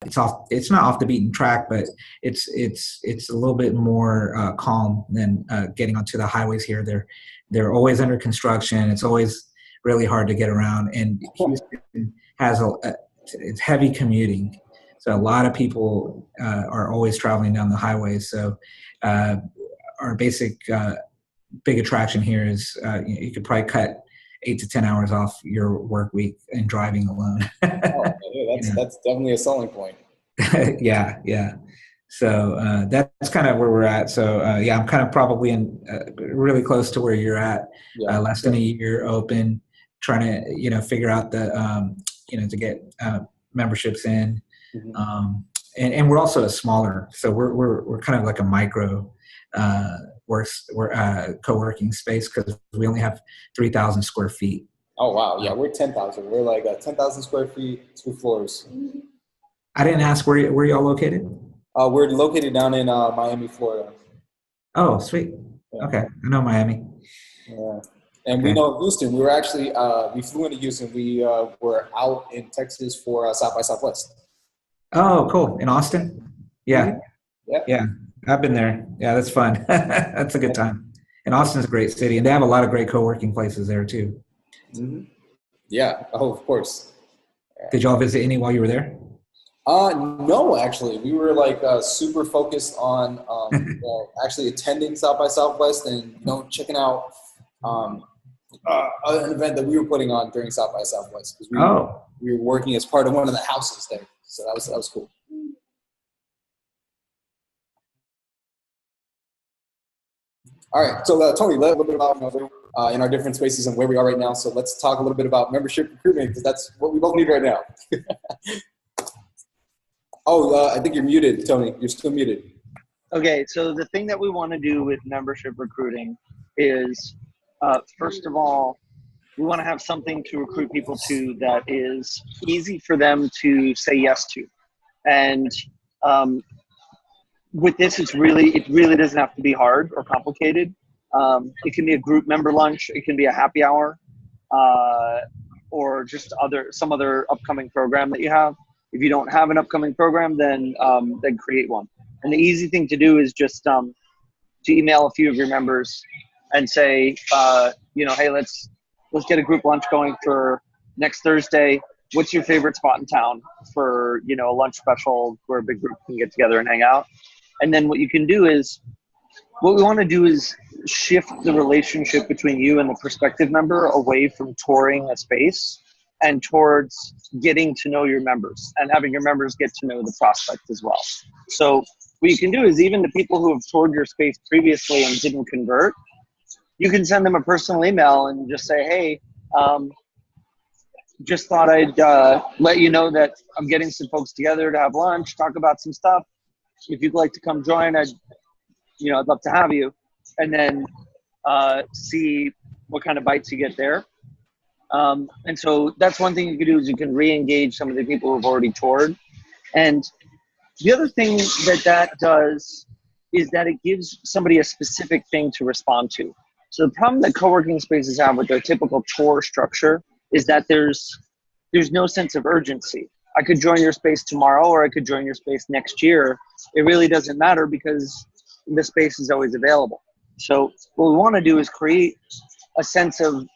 it's not off the beaten track, but it's a little bit more calm than getting onto the highways here. They're always under construction. It's always really hard to get around, and Houston has it's heavy commuting, so a lot of people are always traveling down the highways. So our basic big attraction here is you could probably cut 8 to 10 hours off your work week in driving alone. Oh, yeah, that's definitely a selling point. Yeah. So that's kind of where we're at. So yeah, I'm kind of probably in really close to where you're at. Yeah. Less than a year open, trying to figure out the to get memberships in, and we're also a smaller. So we're kind of like a micro co-working space because we only have 3,000 square feet. Oh wow, yeah, we're 10,000. We're like 10,000 square feet, 2 floors. I didn't ask where y'all located. We're located down in Miami, Florida. Oh, sweet. Yeah. Okay, I know Miami. Yeah, and we know Houston. We were actually we flew into Houston. We were out in Texas for South by Southwest. Oh, cool. In Austin? Yeah. Mm-hmm. Yeah. I've been there. Yeah, that's fun. That's a good time. And Austin's a great city, and they have a lot of great co-working places there too. Mm-hmm. Yeah. Oh, of course. Did y'all visit any while you were there? No, actually, we were like super focused on actually attending South by Southwest and checking out an event that we were putting on during South by Southwest because we were working as part of one of the houses there, so that was cool. All right, so Tony, a little bit about in our different spaces and where we are right now. So let's talk a little bit about membership recruitment because that's what we both need right now. I think you're muted, Tony. You're still muted. Okay, so the thing that we want to do with membership recruiting is, first of all, we want to have something to recruit people to that is easy for them to say yes to. And with this, it really doesn't have to be hard or complicated. It can be a group member lunch. It can be a happy hour, or just some other upcoming program that you have. If you don't have an upcoming program, then create one. And the easy thing to do is just to email a few of your members and say, hey, let's get a group lunch going for next Thursday. What's your favorite spot in town for a lunch special where a big group can get together and hang out? And then what we want to do is shift the relationship between you and the prospective member away from touring a space and towards getting to know your members and having your members get to know the prospect as well. So what you can do is even the people who have toured your space previously and didn't convert, you can send them a personal email and just say, hey, just thought I'd let you know that I'm getting some folks together to have lunch, talk about some stuff. If you'd like to come join, I'd love to have you. And then see what kind of bites you get there. And so that's one thing you can do is you can re-engage some of the people who've already toured. And the other thing that does is that it gives somebody a specific thing to respond to. So the problem that co-working spaces have with their typical tour structure is that there's no sense of urgency. I could join your space tomorrow or I could join your space next year. It really doesn't matter because the space is always available. So what we want to do is create a sense of,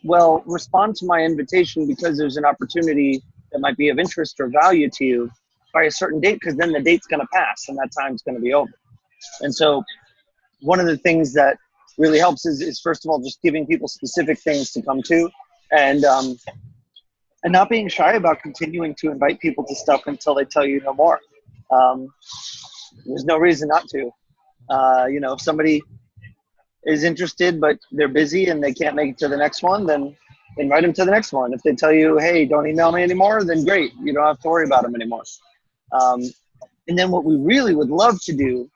respond to my invitation because there's an opportunity that might be of interest or value to you by a certain date, because then the date's going to pass and that time's going to be over. And so one of the things that really helps is first of all, just giving people specific things to come to and not being shy about continuing to invite people to stuff until they tell you no more. There's no reason not to. If somebody is interested but they're busy and they can't make it to the next one, then invite them to the next one. If they tell you, hey, don't email me anymore, then great. You don't have to worry about them anymore. And then what we really would love to do,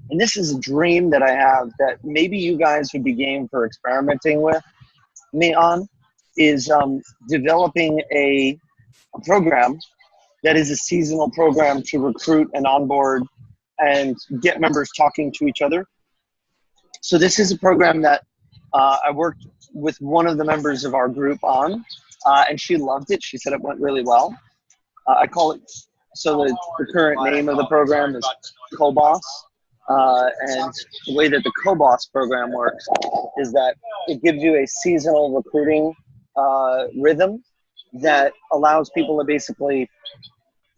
and this is a dream that I have that maybe you guys would be game for experimenting with me on, is developing a program that is a seasonal program to recruit and onboard and get members talking to each other. So this is a program that I worked with one of the members of our group on, and she loved it. She said it went really well. I call it So the current name of the program is CoBoss. And the way that the CoBoss program works is that it gives you a seasonal recruiting rhythm that allows people to basically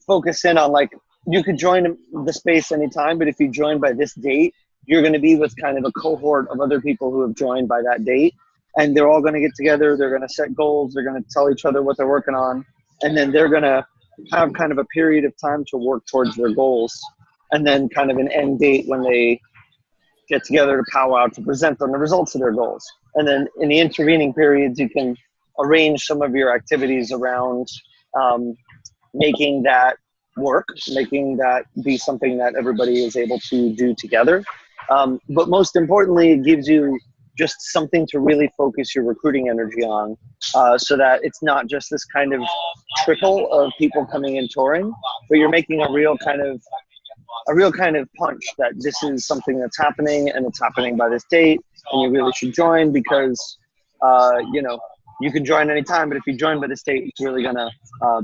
focus in on, like, you could join the space anytime, but if you join by this date, you're going to be with kind of a cohort of other people who have joined by that date. And they're all going to get together. They're going to set goals. They're going to tell each other what they're working on. And then they're going to have kind of a period of time to work towards their goals. And then kind of an end date when they get together to powwow to present on the results of their goals. And then in the intervening periods, you can arrange some of your activities around making that work, making that be something that everybody is able to do together. But most importantly, it gives you just something to really focus your recruiting energy on, so that it's not just this kind of trickle of people coming and touring, but you're making a real kind of punch that this is something that's happening, and it's happening by this date, and you really should join because, you can join anytime, but if you join by this date, it's really gonna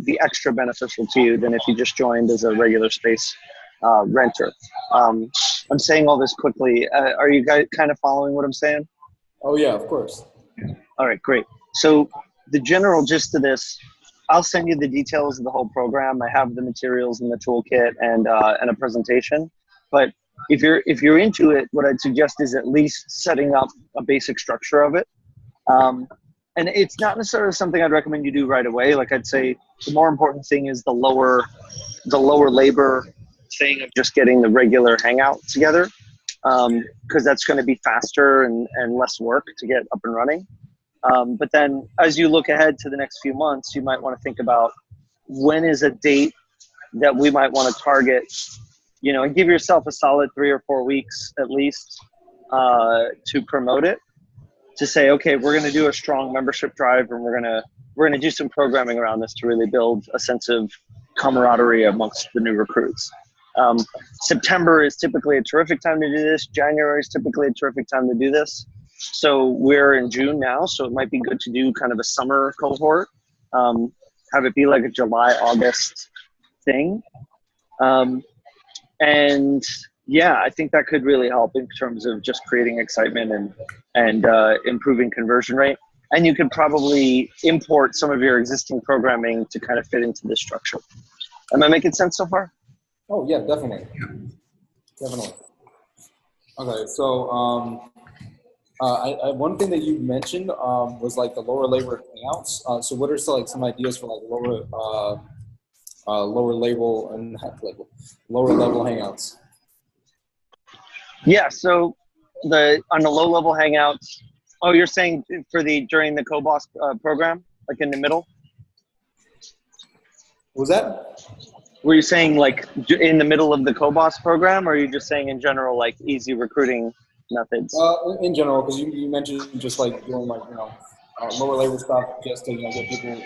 be extra beneficial to you than if you just joined as a regular space renter. I'm saying all this quickly. Are you guys kind of following what I'm saying? Oh yeah, of course. All right, great. So the general gist of this, I'll send you the details of the whole program. I have the materials in the toolkit and a presentation. But if you're into it, what I'd suggest is at least setting up a basic structure of it. And it's not necessarily something I'd recommend you do right away. Like, I'd say the more important thing is the lower labor thing of just getting the regular hangout together, because that's going to be faster and less work to get up and running. But then as you look ahead to the next few months, you might want to think about when is a date that we might want to target, and give yourself a solid 3 or 4 weeks at least to promote it, to say, okay, we're going to do a strong membership drive, and we're going to do some programming around this to really build a sense of camaraderie amongst the new recruits. September is typically a terrific time to do this. January is typically a terrific time to do this. So we're in June now, so it might be good to do kind of a summer cohort, have it be like a July, August thing. And yeah, I think that could really help in terms of just creating excitement and improving conversion rate. And you could probably import some of your existing programming to kind of fit into this structure. Am I making sense so far? Oh yeah, definitely. Definitely. Okay, so one thing that you mentioned was like the lower labor hangouts. So what are some ideas for like lower level hangouts? Yeah, so on the low level hangouts. Oh, you're saying during the CoBoss program, like in the middle? What was that? Were you saying like in the middle of the CoBoss program, or are you just saying in general, like easy recruiting methods? In general, because you mentioned just like doing like lower labor stuff just to get people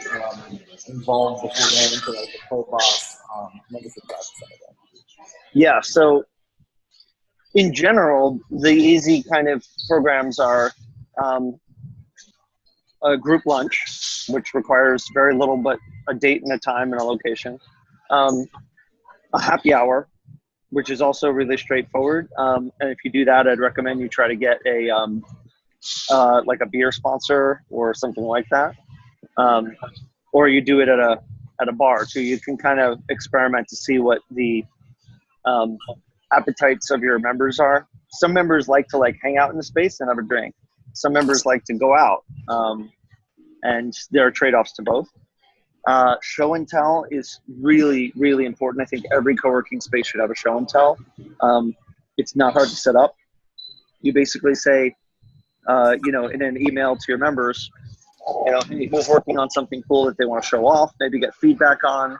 involved before going into like the CoBoss membership class and stuff like that. Yeah, so in general, the easy kind of programs are a group lunch, which requires very little but a date and a time and a location. A happy hour, which is also really straightforward. And if you do that, I'd recommend you try to get a like a beer sponsor or something like that. Or you do it at a bar too. You can kind of experiment to see what the appetites of your members are. Some members like to hang out in the space and have a drink. Some members like to go out, and there are trade-offs to both. Show and tell is really, really important. I think every co-working space should have a show and tell. It's not hard to set up. You basically say, in an email to your members, who's working on something cool that they want to show off, maybe get feedback on,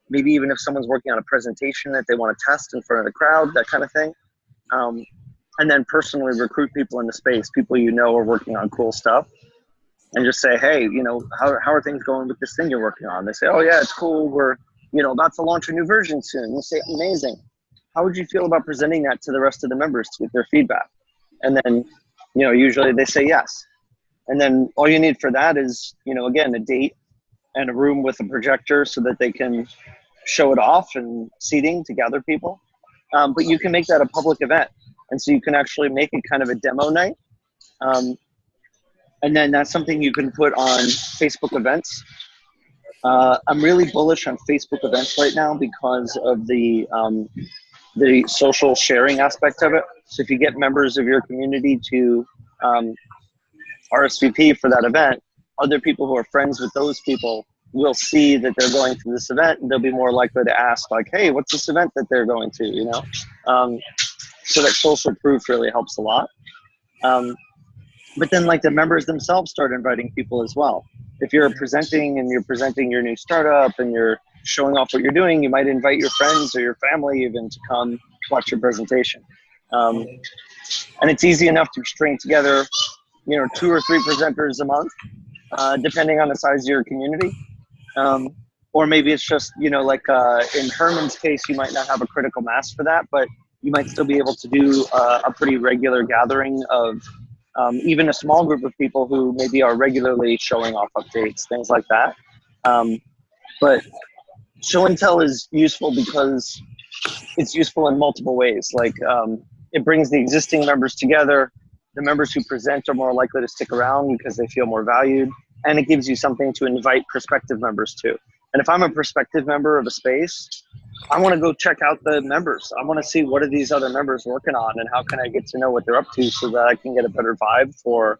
maybe even if someone's working on a presentation that they want to test in front of the crowd, that kind of thing. And then personally recruit people in the space, people are working on cool stuff. And just say, hey, how are things going with this thing you're working on? They say, oh yeah, it's cool. We're, about to launch a new version soon. You say, amazing. How would you feel about presenting that to the rest of the members to get their feedback? And then, usually they say yes. And then all you need for that is, again, a date and a room with a projector so that they can show it off and seating to gather people. But you can make that a public event. And so you can actually make it kind of a demo night. And then that's something you can put on Facebook events. I'm really bullish on Facebook events right now because of the social sharing aspect of it. So if you get members of your community to RSVP for that event, other people who are friends with those people will see that they're going to this event, and they'll be more likely to ask, like, hey, what's this event that they're going to, you know? So that social proof really helps a lot. But then, like, the members themselves start inviting people as well. If you're presenting and you're presenting your new startup and you're showing off what you're doing, you might invite your friends or your family even to come watch your presentation. And it's easy enough to string together, you know, 2 or 3 presenters a month, depending on the size of your community. Or maybe it's just, you know, like in Herman's case, you might not have a critical mass for that, but you might still be able to do a pretty regular gathering of even a small group of people who maybe are regularly showing off updates, things like that. But show and tell is useful because it's useful in multiple ways. Like it brings the existing members together. The members who present are more likely to stick around because they feel more valued. And it gives you something to invite prospective members to. And if I'm a prospective member of a space, I want to go check out the members. I want to see what are these other members working on and how can I get to know what they're up to so that I can get a better vibe for,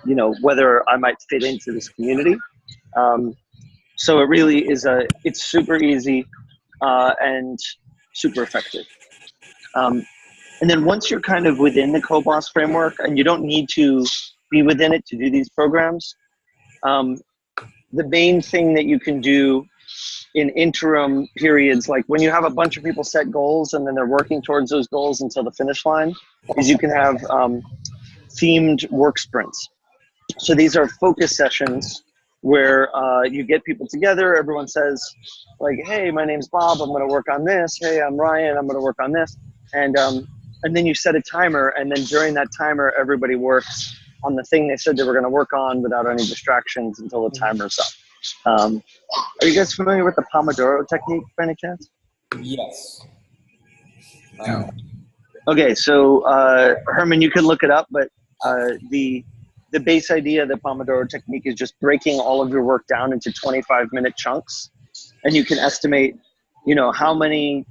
you know, whether I might fit into this community. So it really is it's super easy and super effective. And then once you're kind of within the CoBoss framework, and you don't need to be within it to do these programs, the main thing that you can do in interim periods, like when you have a bunch of people set goals and then they're working towards those goals until the finish line, is you can have themed work sprints. So these are focus sessions where you get people together, everyone says like, hey, my name's Bob, I'm gonna work on this. Hey, I'm Ryan, I'm gonna work on this. And then you set a timer, and then during that timer, everybody works on the thing they said they were gonna work on without any distractions until the timer's up. Are you guys familiar with the Pomodoro technique by any chance? Yes. Okay, so Herman, you can look it up, but the base idea of the Pomodoro technique is just breaking all of your work down into 25-minute chunks, and you can estimate, you know, how many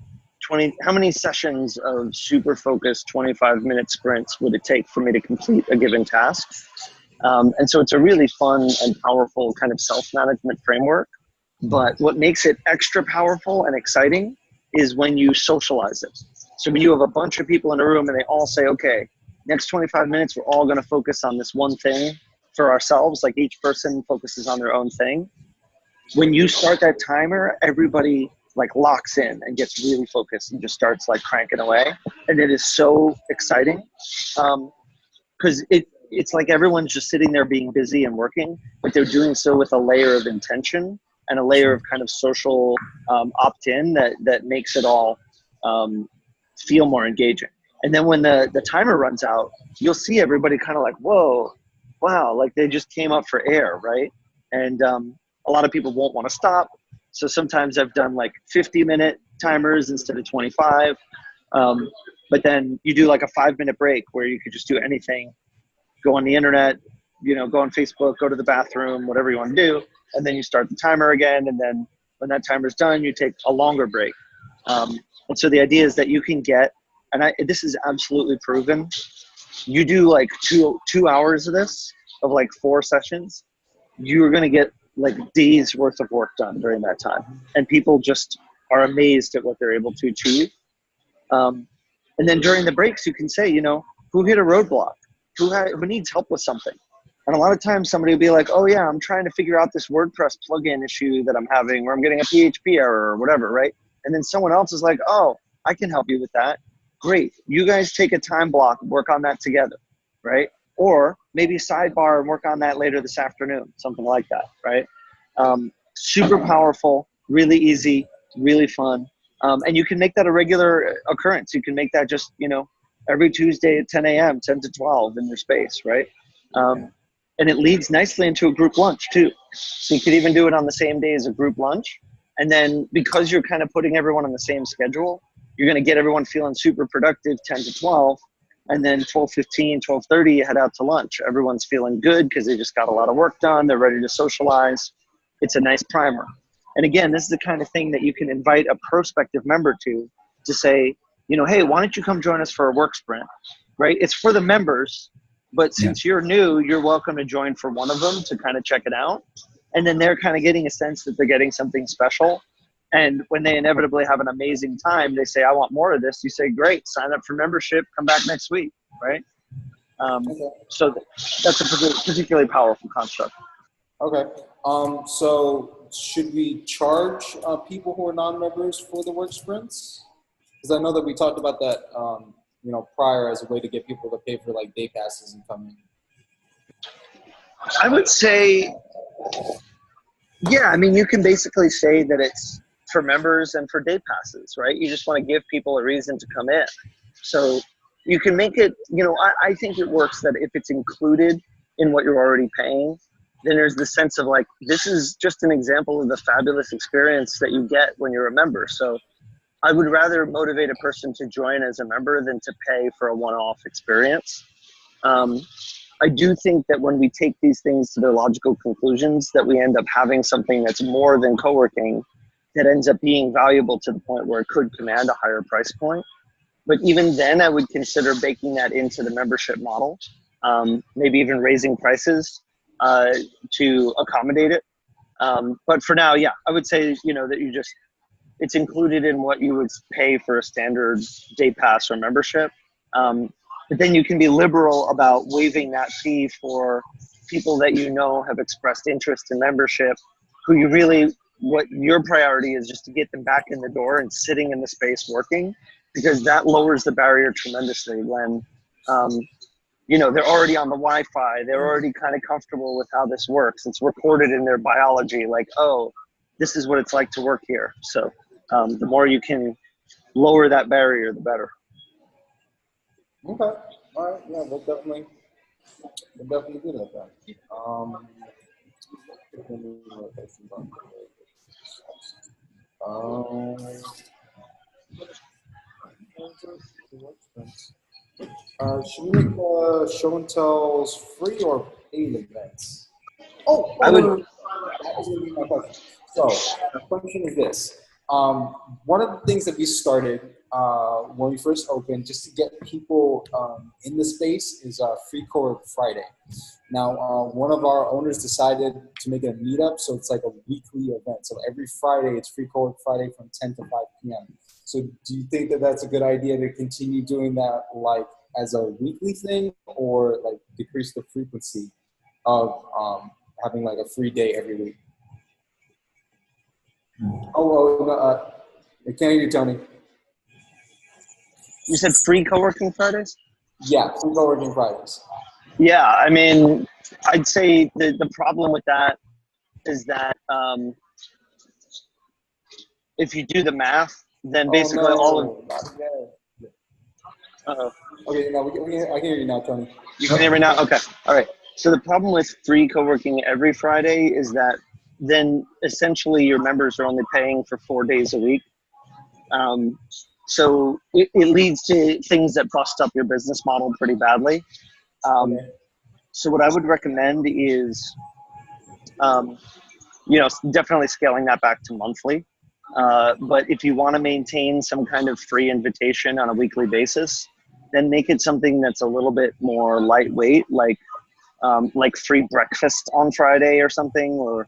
sessions of super focused 25-minute sprints would it take for me to complete a given task. And so it's a really fun and powerful kind of self-management framework. But what makes it extra powerful and exciting is when you socialize it. So when you have a bunch of people in a room and they all say, okay, next 25 minutes, we're all going to focus on this one thing for ourselves. Like each person focuses on their own thing. When you start that timer, everybody like locks in and gets really focused and just starts like cranking away. And it is so exciting because it's like everyone's just sitting there being busy and working, but they're doing so with a layer of intention and a layer of kind of social opt-in that makes it all feel more engaging. And then when the timer runs out, you'll see everybody kind of like, whoa, wow, like they just came up for air, right? And a lot of people won't want to stop. So sometimes I've done like 50-minute timers instead of 25. But then you do like a 5-minute break where you could just do anything, go on the internet, you know, go on Facebook, go to the bathroom, whatever you want to do. And then you start the timer again. And then when that timer's done, you take a longer break. And so the idea is that you can get, and this is absolutely proven, you do like two hours of this, of like 4 sessions, you're going to get like days worth of work done during that time. And people just are amazed at what they're able to achieve. And then during the breaks, you can say, you know, who hit a roadblock? Who needs help with something? And a lot of times somebody will be like, oh yeah, I'm trying to figure out this WordPress plugin issue that I'm having where I'm getting a PHP error or whatever, right? And then someone else is like, oh, I can help you with that. Great. You guys take a time block and work on that together, right? Or maybe sidebar and work on that later this afternoon, something like that, right? Super powerful, really easy, really fun. And you can make that a regular occurrence. You can make that just, you know, every Tuesday at 10 a.m., 10 to 12 in your space, right? And it leads nicely into a group lunch too. So you could even do it on the same day as a group lunch. And then because you're kind of putting everyone on the same schedule, you're going to get everyone feeling super productive 10 to 12. And then 12:15, 12:30, you head out to lunch. Everyone's feeling good because they just got a lot of work done. They're ready to socialize. It's a nice primer. And again, this is the kind of thing that you can invite a prospective member to say, hey, why don't you come join us for a work sprint, right? It's for the members, but since you're new, you're welcome to join for one of them to kind of check it out. And then they're kind of getting a sense that they're getting something special. And when they inevitably have an amazing time, they say, I want more of this. You say, great, sign up for membership, come back next week, right? So that's a particularly powerful construct. Okay. So should we charge people who are non-members for the work sprints? Because I know that we talked about that, prior as a way to get people to pay for like day passes and come in. I would say, yeah, I mean, you can basically say that it's for members and for day passes, right? You just want to give people a reason to come in. So you can make it, I think it works that if it's included in what you're already paying, then there's the sense of like, this is just an example of the fabulous experience that you get when you're a member. So I would rather motivate a person to join as a member than to pay for a one-off experience. I do think that when we take these things to their logical conclusions, that we end up having something that's more than co-working that ends up being valuable to the point where it could command a higher price point. But even then, I would consider baking that into the membership model, maybe even raising prices to accommodate it. But for now, yeah, I would say, that it's included in what you would pay for a standard day pass or membership. But then you can be liberal about waiving that fee for people that have expressed interest in membership, who what your priority is just to get them back in the door and sitting in the space working, because that lowers the barrier tremendously when, they're already on the Wi-Fi, they're already kind of comfortable with how this works. It's recorded in their biology, like, oh, this is what it's like to work here. So the more you can lower that barrier, the better. Okay. All right. Yeah, we'll definitely do that then. Should we make show and tells free or paid events? I would. That was going to be my question. So the question is this. One of the things that we started when we first opened, just to get people in the space, is Free Co-work Friday. Now, one of our owners decided to make it a meetup, so it's like a weekly event. So every Friday, it's Free Co-work Friday from 10 to 5 p.m. So do you think that that's a good idea to continue doing that, like, as a weekly thing, or like decrease the frequency of having like a free day every week? I can't hear you, Tony. You said free co-working Fridays? Yeah, free co-working Fridays. Yeah, I mean, I'd say the problem with that is that if you do the math, then basically all of... Uh-oh. Okay, no, I can hear you now, Tony. You can hear me now? Okay, all right. So the problem with free co-working every Friday is that then essentially your members are only paying for 4 days a week. So it leads to things that bust up your business model pretty badly. Okay. So what I would recommend is, definitely scaling that back to monthly. But if you want to maintain some kind of free invitation on a weekly basis, then make it something that's a little bit more lightweight, like free breakfast on Friday or something, or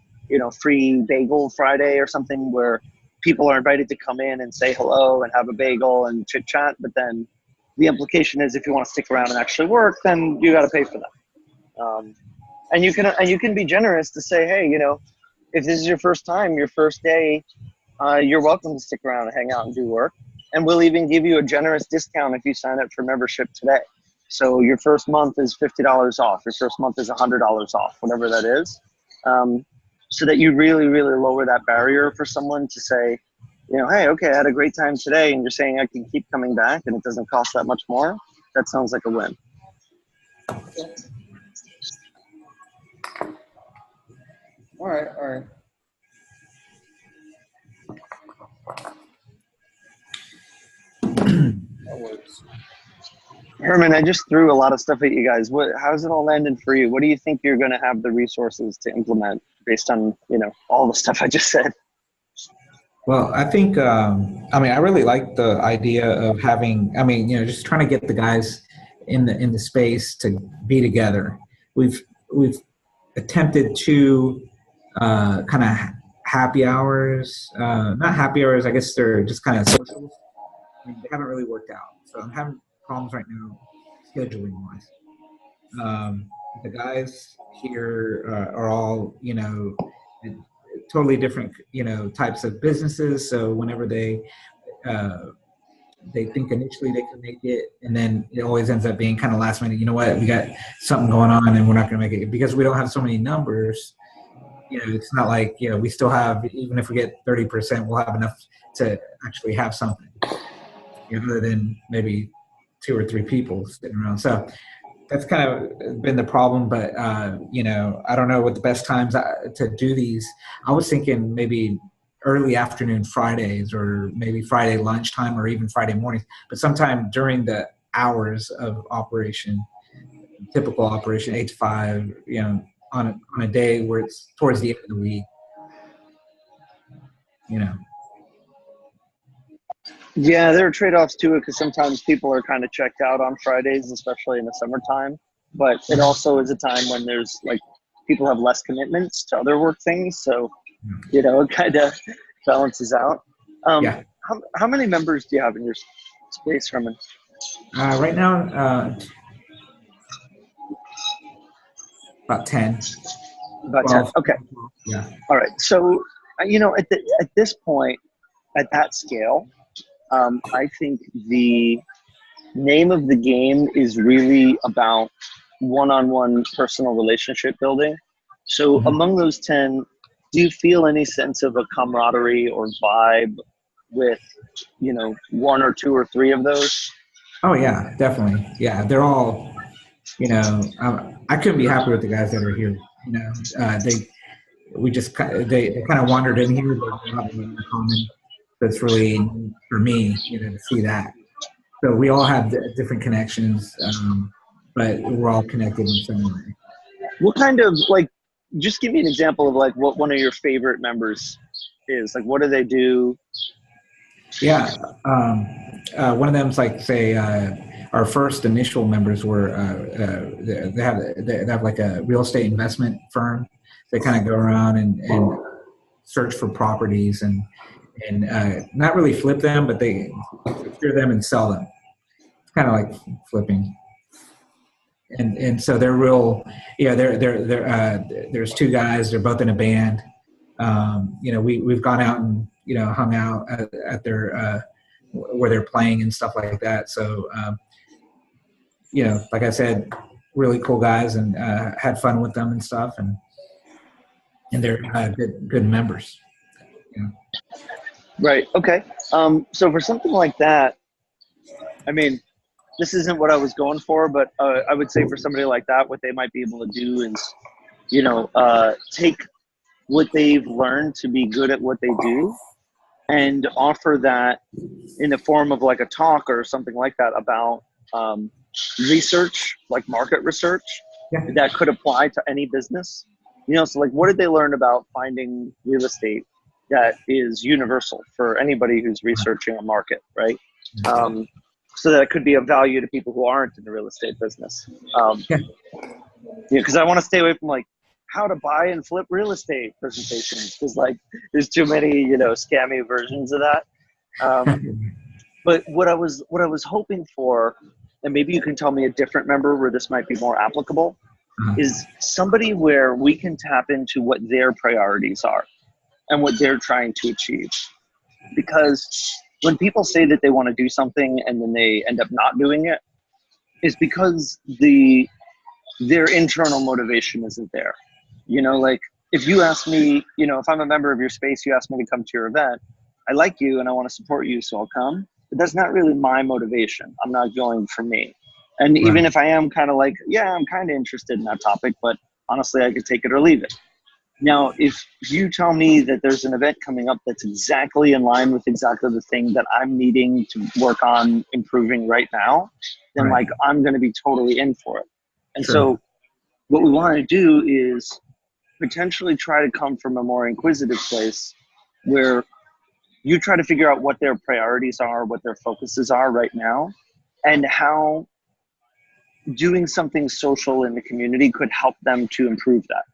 free bagel Friday or something, where people are invited to come in and say hello and have a bagel and chit chat. But then the implication is if you want to stick around and actually work, then you got to pay for that. And you can be generous to say, hey, if this is your first time, your first day, you're welcome to stick around and hang out and do work. And we'll even give you a generous discount if you sign up for membership today. So your first month is $50 off. Your first month is $100 off, whatever that is. So that you really, really lower that barrier for someone to say, hey, okay, I had a great time today, and you're saying I can keep coming back and it doesn't cost that much more. That sounds like a win. Okay. All right. That works. Herman, I just threw a lot of stuff at you guys. How's it all landing for you? What do you think you're going to have the resources to implement based on, all the stuff I just said? Well, I think, I really like the idea of having, just trying to get the guys in the space to be together. We've attempted to kind of happy hours, not happy hours, I guess they're just kind of socials. They haven't really worked out. So I'm having problems right now scheduling wise. The guys here are all, totally different, types of businesses. So whenever they think initially they can make it, and then it always ends up being kind of last minute. You know what? We got something going on, and we're not going to make it because we don't have so many numbers. It's not like we still have, even if we get 30%, we'll have enough to actually have something. Other than maybe 2 or 3 people sitting around. So that's kind of been the problem. But I don't know what the best times to do these. I was thinking maybe early afternoon Fridays, or maybe Friday lunchtime, or even Friday mornings, but sometime during the hours of operation, typical operation, 8 to 5, on a day where it's towards the end of the week, Yeah, there are trade-offs to it because sometimes people are kind of checked out on Fridays, especially in the summertime. But it also is a time when there's people have less commitments to other work things. So, it kind of balances out. Yeah. How many members do you have in your space, Herman? Right now, about 10. About 10. Okay. Yeah. All right. So, at this point, at that scale, I think the name of the game is really about one-on-one personal relationship building. So among those 10, do you feel any sense of a camaraderie or vibe with, 1 or 2 or 3 of those? Oh yeah, definitely. Yeah, they're all, I couldn't be happier with the guys that are here. They kind of wandered in here, but they have a lot in common. That's really for me, to see that. So we all have different connections, but we're all connected in some way. What kind of just give me an example of what one of your favorite members is. What do they do? Yeah, one of them's say our first initial members were they have a real estate investment firm. They kind of go around and search for properties and not really flip them, but they secure them and sell them. It's kind of like flipping. And so they're real. There's 2 guys. They're both in a band. We've gone out and hung out at their where they're playing and stuff like that. So like I said, really cool guys, and had fun with them and stuff, and they're good members. Right. Okay. So for something like that, this isn't what I was going for, but I would say for somebody like that, what they might be able to do is, take what they've learned to be good at what they do and offer that in the form of a talk or something like that about research, market research that could apply to any business. So what did they learn about finding real estate that is universal for anybody who's researching a market, right? So that it could be of value to people who aren't in the real estate business. Because I want to stay away from how to buy and flip real estate presentations, because there's too many scammy versions of that. But what I was hoping for, and maybe you can tell me a different member where this might be more applicable, is somebody where we can tap into what their priorities are and what they're trying to achieve. Because when people say that they want to do something and then they end up not doing it, is because their internal motivation isn't there. If you ask me, if I'm a member of your space, you ask me to come to your event, I like you and I want to support you, so I'll come. But that's not really my motivation. I'm not going for me. And even if I am kind of I'm kind of interested in that topic, but honestly, I could take it or leave it. Now, if you tell me that there's an event coming up that's exactly in line with exactly the thing that I'm needing to work on improving right now, then Right. like I'm going to be totally in for it. And Sure. so what we want to do is potentially try to come from a more inquisitive place where you try to figure out what their priorities are, what their focuses are right now, and how doing something social in the community could help them to improve that.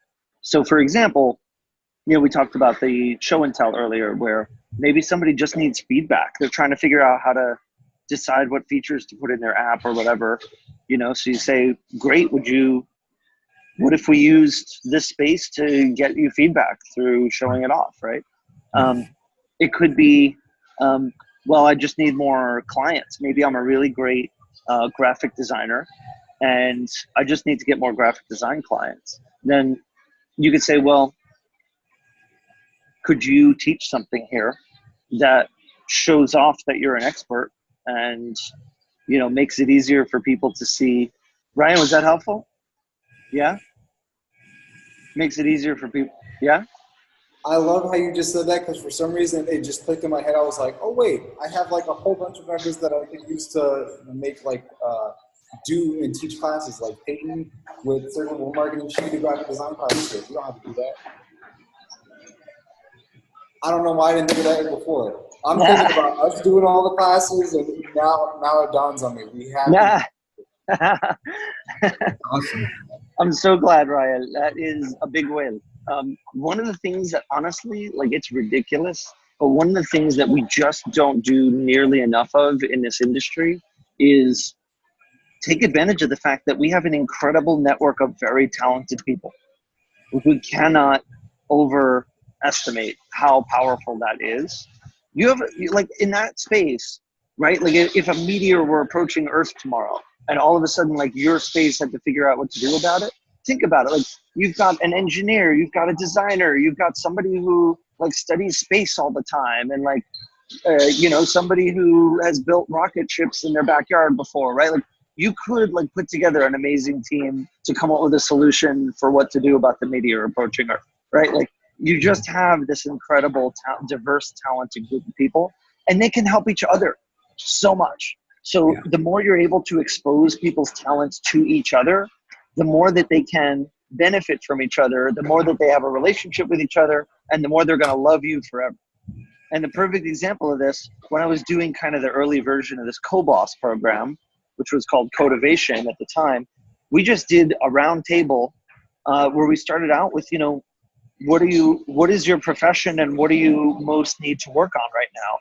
So for example, we talked about the show and tell earlier where maybe somebody just needs feedback. They're trying to figure out how to decide what features to put in their app or whatever, so you say, great, what if we used this space to get you feedback through showing it off, right? It could be, well, I just need more clients. Maybe I'm a really great graphic designer and I just need to get more graphic design clients. Then you could say, well, could you teach something here that shows off that you're an expert and, makes it easier for people to see. Ryan, was that helpful? Yeah? Makes it easier for people. Yeah? I love how you just said that because for some reason it just clicked in my head. I was like, oh wait, I have like a whole bunch of members that I can use to make do and teach classes like Peyton with Circle Marketing. She did graphic design classes. You don't have to do that. I don't know why I didn't think of that before. I'm thinking about us doing all the classes, and now it dawns on me. We have. Awesome. I'm so glad, Ryan. That is a big win. One of the things that honestly, it's ridiculous, but one of the things that we just don't do nearly enough of in this industry is take advantage of the fact that we have an incredible network of very talented people. We cannot overestimate how powerful that is. You have, in that space, right? If a meteor were approaching Earth tomorrow and all of a sudden, your space had to figure out what to do about it, think about it. You've got an engineer, you've got a designer, you've got somebody who studies space all the time, and somebody who has built rocket ships in their backyard before, right? You could put together an amazing team to come up with a solution for what to do about the meteor approaching Earth, right? You just have this incredible, diverse, talented group of people, and they can help each other so much. So the more you're able to expose people's talents to each other, the more that they can benefit from each other, the more that they have a relationship with each other, and the more they're going to love you forever. And the perfect example of this, when I was doing kind of the early version of this Co-Boss program, which was called Codivation at the time, we just did a round table where we started out with, what is your profession and what do you most need to work on right now?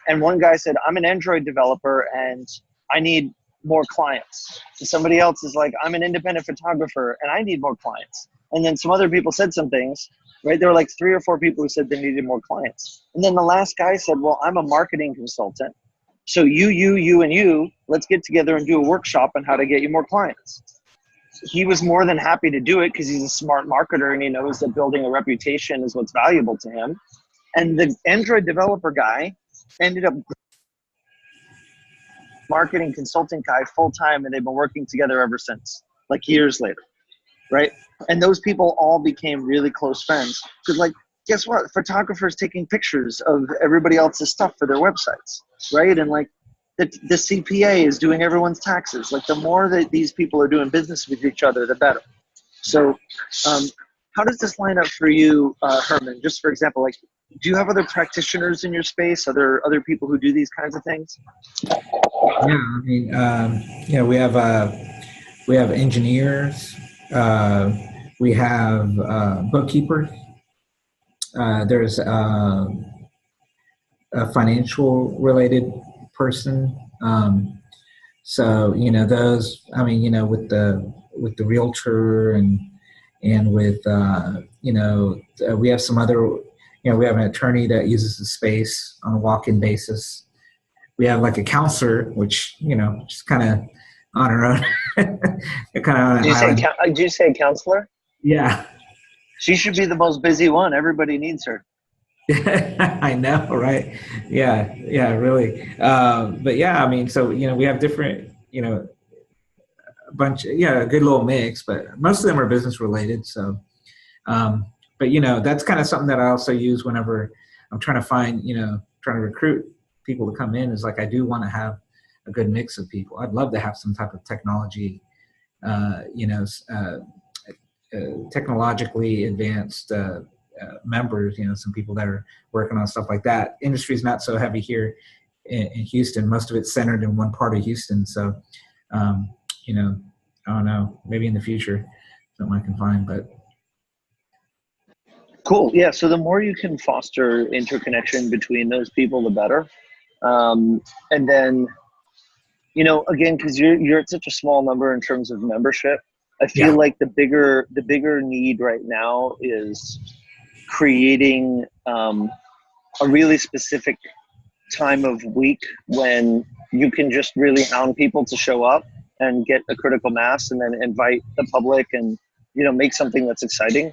And one guy said, I'm an Android developer and I need more clients. And somebody else is like, I'm an independent photographer and I need more clients. And then some other people said some things, right? There were 3 or 4 people who said they needed more clients. And then the last guy said, well, I'm a marketing consultant. So you, and you, let's get together and do a workshop on how to get you more clients. He was more than happy to do it because he's a smart marketer and he knows that building a reputation is what's valuable to him. And the Android developer guy ended up marketing consulting guy full-time, and they've been working together ever since, years later, right? And those people all became really close friends because guess what? Photographers taking pictures of everybody else's stuff for their websites, right? And the CPA is doing everyone's taxes. The more that these people are doing business with each other, the better. So how does this line up for you, Herman? Just for example, do you have other practitioners in your space? Are there other people who do these kinds of things? Yeah, I mean, we have engineers, we have bookkeepers. There's a financial related person. So those. I mean, with the realtor and with we have some other. We have an attorney that uses the space on a walk-in basis. We have a counselor, which just kind of on her own. Did you say counselor? Yeah. She should be the most busy one. Everybody needs her. I know, right? Yeah, really. But yeah, I mean, so we have different, a bunch. A good little mix, but most of them are business related. So but that's kind of something that I also use whenever I'm trying to find, trying to recruit people to come in, is like, I do want to have a good mix of people. I'd love to have some type of technology, technologically advanced members, some people that are working on stuff like that. Industry's not so heavy here in Houston. Most of it's centered in one part of Houston. So, I don't know, maybe in the future, something I can find, but. Cool. Yeah. So the more you can foster interconnection between those people, the better. And then, again, because you're at such a small number in terms of membership, I feel like the bigger need right now is creating a really specific time of week when you can just really hound people to show up and get a critical mass, and then invite the public and make something that's exciting.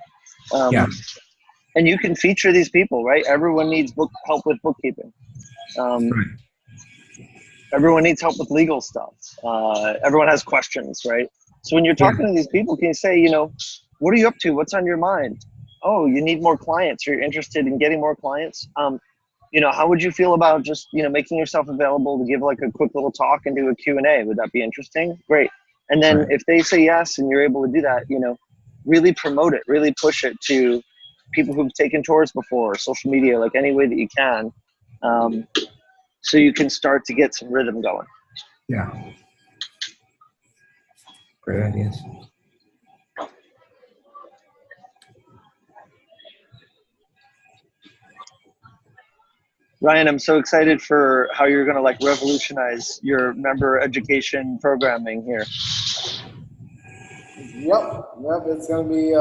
And you can feature these people, right? Everyone needs help with bookkeeping. Everyone needs help with legal stuff. Everyone has questions, right? So when you're talking to these people, can you say, what are you up to? What's on your mind? Oh, you need more clients. You're interested in getting more clients. How would you feel about just, making yourself available to give like a quick little talk and do a Q&A? Would that be interesting? Great. And then if they say yes and you're able to do that, really promote it, really push it to people who've taken tours before, social media, like any way that you can, so you can start to get some rhythm going. Yeah. Great ideas. Ryan, I'm so excited for how you're going to like revolutionize your member education programming here. Yep, it's going to be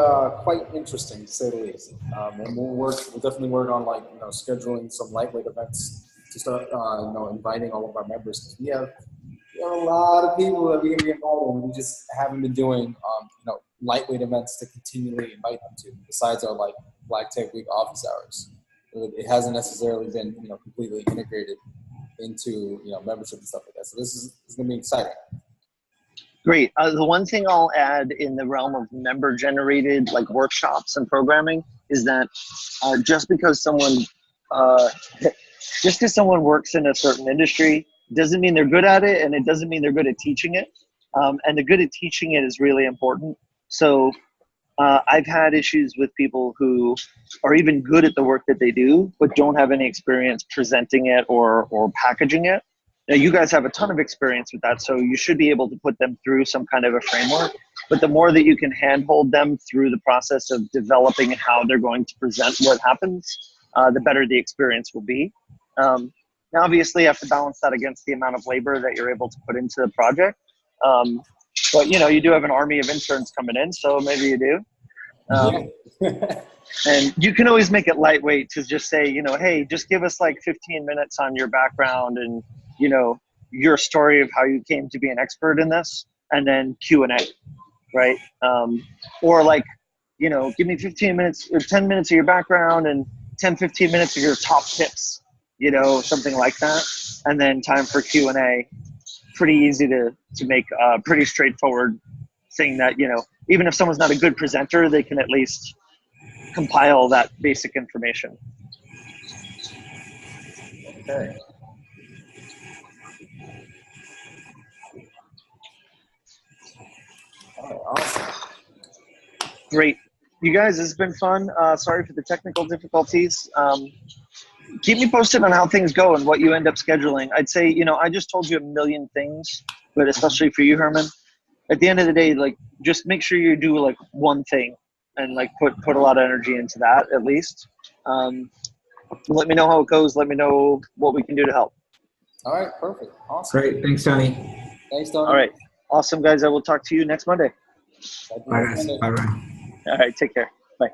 quite interesting, to say the least. And we'll definitely work on scheduling some lightweight events to start, inviting all of our members. 'Cause we have a lot of people that we're going to be involved in. We just haven't been doing, lightweight events to continually invite them to, besides our Black Tech Week office hours. It hasn't necessarily been, completely integrated into, membership and stuff like that. So this is going to be exciting. Great. The one thing I'll add in the realm of member-generated workshops and programming is that just because someone works in a certain industry doesn't mean they're good at it, and it doesn't mean they're good at teaching it. And the good at teaching it is really important. So I've had issues with people who are even good at the work that they do, but don't have any experience presenting it or packaging it. Now, you guys have a ton of experience with that, so you should be able to put them through some kind of a framework. But the more that you can handhold them through the process of developing how they're going to present what happens, the better the experience will be. Now, obviously, you have to balance that against the amount of labor that you're able to put into the project. But, you do have an army of interns coming in, so maybe you do. And you can always make it lightweight to just say, hey, just give us 15 minutes on your background and, your story of how you came to be an expert in this, and then Q&A, right? Or give me 15 minutes or 10 minutes of your background and 15 minutes of your top tips, something like that. And then time for Q&A. Pretty easy to make a pretty straightforward thing that, even if someone's not a good presenter, they can at least compile that basic information. Okay. Awesome. Great. You guys, this has been fun. Sorry for the technical difficulties. Keep me posted on how things go and what you end up scheduling. I'd say, I just told you a million things, but especially for you, Herman, at the end of the day, just make sure you do one thing and put a lot of energy into that at least. Let me know how it goes. Let me know what we can do to help. All right. Perfect. Awesome. Great. Thanks, Tony. Thanks, Tony. All right. Awesome, guys. I will talk to you next Monday. Bye, guys. Bye, Ryan. All right. Take care. Bye.